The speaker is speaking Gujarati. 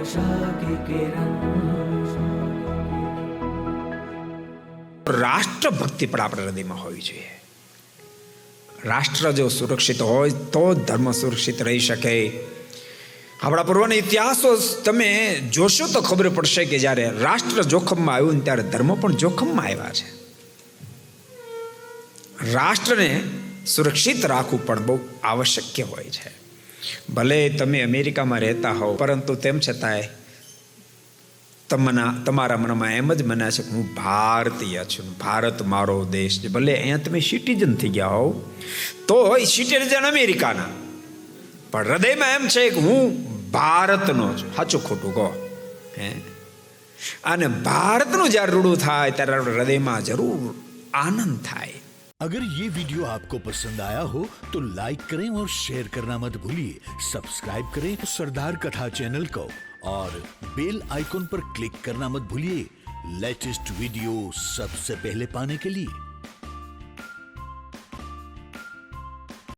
आशा की किरण। રાષ્ટ્રભક્તિ પણ આપણા હૃદયમાં હોવી જોઈએ. રાષ્ટ્ર જો સુરક્ષિત હોય તો જ ધર્મ સુરક્ષિત રહી શકે. આપણા પૂર્વના ઇતિહાસો તમે જોશો તો ખબર પડશે કે જ્યારે રાષ્ટ્ર જોખમમાં આવ્યું ને ત્યારે ધર્મ પણ જોખમમાં આવ્યા છે. રાષ્ટ્રને સુરક્ષિત રાખવું પણ બહુ આવશ્યક હોય છે. ભલે તમે અમેરિકામાં રહેતા હોવ, પરંતુ તેમ છતાંય તમારા મનમાં એમ જ મના છે કે હું ભારતીય છું, ભારત મારો દેશ છે. ભલે અહીંયા તમે સિટીઝન થઈ ગયા હોવ તો સિટીઝન અમેરિકાના, પણ હૃદયમાં એમ છે કે હું ભારતનો છું. સાચું ખોટું કહો હે. અને ભારતનું જ્યારે રૂડું થાય ત્યારે હૃદયમાં જરૂર આનંદ થાય. अगर ये वीडियो आपको पसंद आया हो तो लाइक करें और शेयर करना मत भूलिए. सब्सक्राइब करें सरदार कथा चैनल को और बेल आइकॉन पर क्लिक करना मत भूलिए लेटेस्ट वीडियो सबसे पहले पाने के लिए.